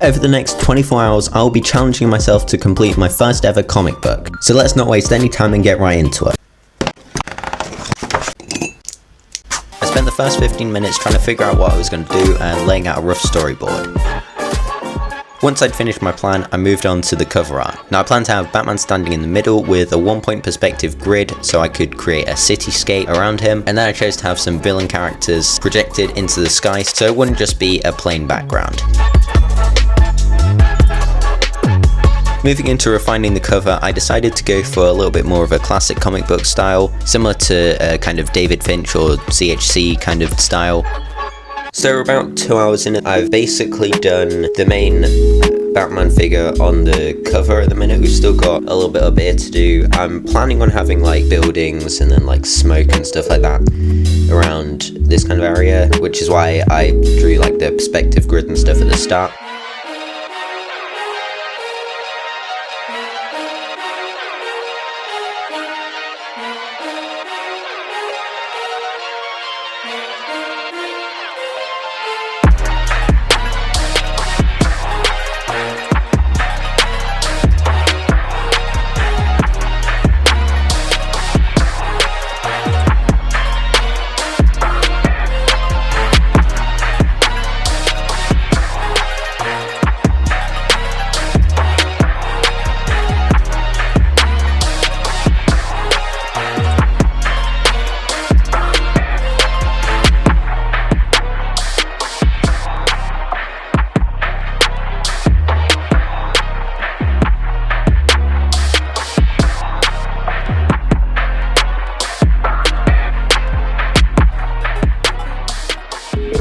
Over the next 24 hours, I'll be challenging myself to complete my first ever comic book. So let's not waste any time and get right into it. I spent the first 15 minutes trying to figure out what I was going to do and laying out a rough storyboard. Once I'd finished my plan, I moved on to the cover art. Now I plan to have Batman standing in the middle with a 1-point perspective grid so I could create a cityscape around him, and then I chose to have some villain characters projected into the sky so it wouldn't just be a plain background. Moving into refining the cover, I decided to go for a little bit more of a classic comic book style, similar to a kind of David Finch or CHC kind of style. So we're about 2 hours in it. I've basically done the main Batman figure on the cover at the minute. We've still got a little bit of here to do. I'm planning on having like buildings and then like smoke and stuff like that around this kind of area, which is why I drew like the perspective grid and stuff at the start.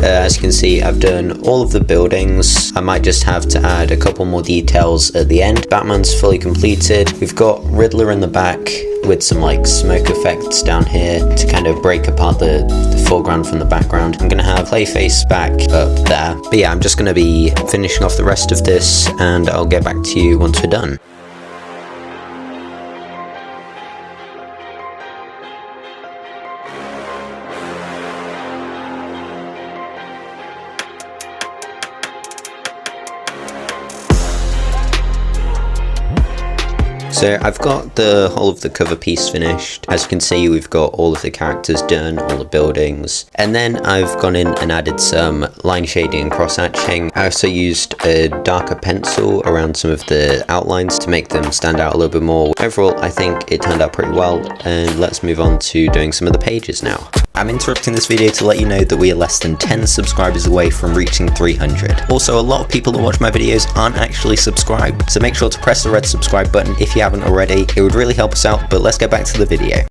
As you can see, I've done all of the buildings. I might just have to add a couple more details at the end. Batman's fully completed. We've got Riddler in the back with some like smoke effects down here to kind of break apart the foreground from the background. I'm gonna have Clayface back up there. But yeah, I'm just gonna be finishing off the rest of this and I'll get back to you once we're done. So I've got the whole of the cover piece finished. As you can see, we've got all of the characters done, all the buildings. And then I've gone in and added some line shading and cross hatching. I also used a darker pencil around some of the outlines to make them stand out a little bit more. Overall, I think it turned out pretty well, and let's move on to doing some of the pages now. I'm interrupting this video to let you know that we are less than 10 subscribers away from reaching 300. Also, a lot of people that watch my videos aren't actually subscribed, so make sure to press the red subscribe button if you haven't already. It would really help us out, but let's get back to the video.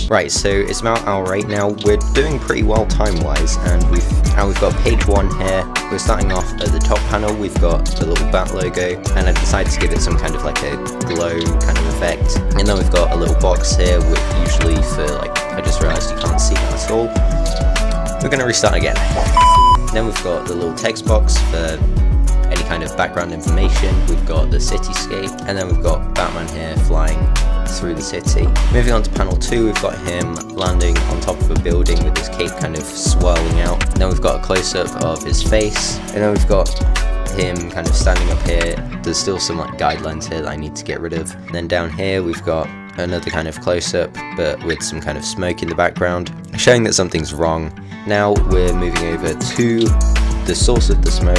Right, so it's about hour 8 now. We're doing pretty well time-wise, and we've got page 1 here. We're starting off at the top panel. We've got the little bat logo, and I decided to give it some kind of like a glow kind of effect. And then we've got a little box here, which usually for like, I just realised you can't see that at all. We're going to restart again. Then we've got the little text box for any kind of background information. We've got the cityscape, and then we've got Batman here flying through the city. Moving on to panel 2, we've got him landing on top of a building with his cape kind of swirling out. And then we've got a close-up of his face, and then we've got him kind of standing up here. There's still some like guidelines here that I need to get rid of. Then down here we've got another kind of close-up, but with some kind of smoke in the background, showing that something's wrong. Now we're moving over to the source of the smoke,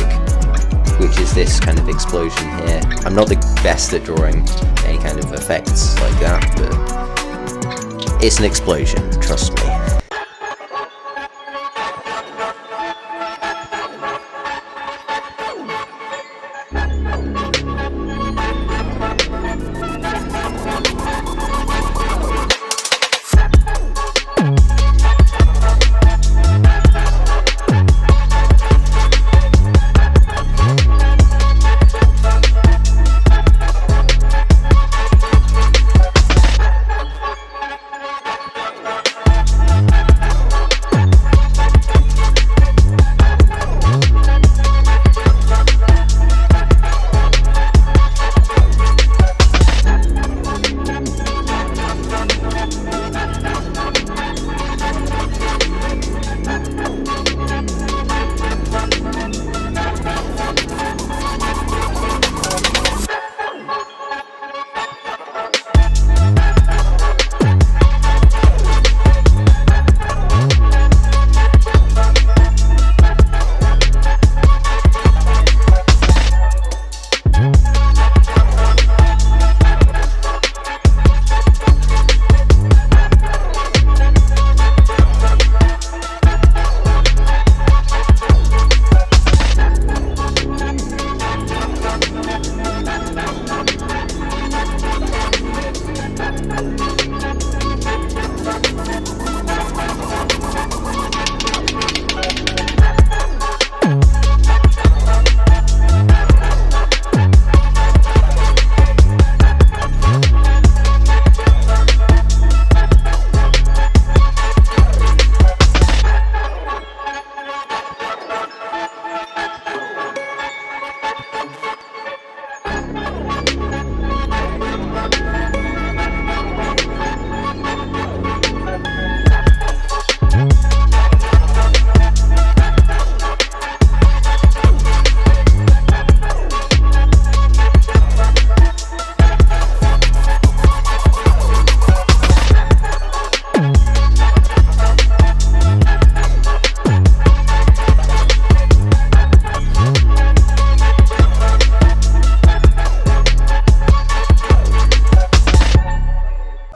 which is this kind of explosion here. I'm not the best at drawing any kind of effects like that, but it's an explosion, trust me.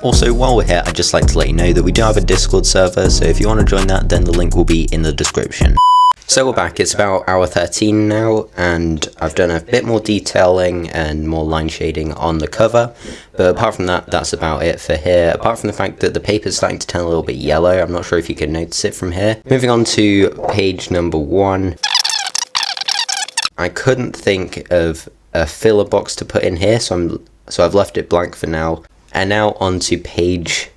Also, while we're here, I'd just like to let you know that we do have a Discord server, so if you want to join that, then the link will be in the description. So we're back, it's about hour 13 now, and I've done a bit more detailing and more line shading on the cover, but apart from that, that's about it for here, apart from the fact that the paper's starting to turn a little bit yellow. I'm not sure if you can notice it from here. Moving on to page number 1, I couldn't think of a filler box to put in here, so I've left it blank for now. And now on to page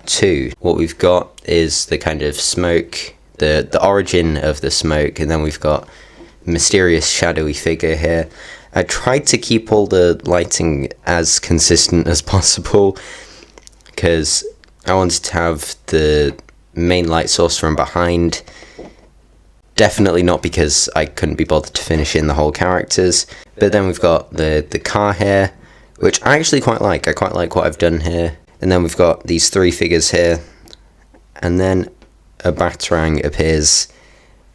2. What we've got is the kind of smoke, the origin of the smoke, and then we've got mysterious shadowy figure here. I tried to keep all the lighting as consistent as possible because I wanted to have the main light source from behind. Definitely not because I couldn't be bothered to finish in the whole characters. But then we've got the car here, which I actually quite like. I quite like what I've done here. And then we've got these 3 figures here. And then a batarang appears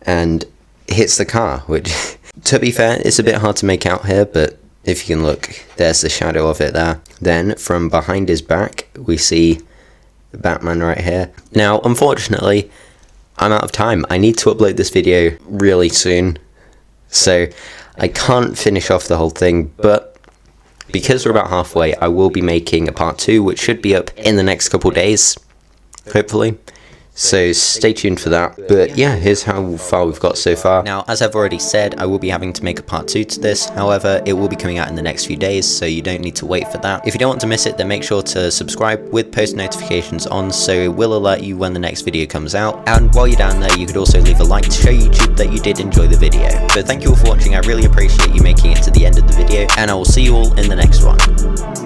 and hits the car, which, to be fair, it's a bit hard to make out here, but if you can look, there's the shadow of it there. Then, from behind his back, we see Batman right here. Now, unfortunately, I'm out of time. I need to upload this video really soon, so I can't finish off the whole thing, but because we're about halfway, I will be making a part 2, which should be up in the next couple days, hopefully. So stay tuned for that. But yeah, here's how far we've got so far. Now, as I've already said, I will be having to make a part 2 to this. However, it will be coming out in the next few days, so you don't need to wait for that. If you don't want to miss it, then make sure to subscribe with post notifications on, so it will alert you when the next video comes out. And while you're down there, you could also leave a like to show YouTube that you did enjoy the video. So thank you all for watching. I really appreciate you making it to the end of the video, and I will see you all in the next one.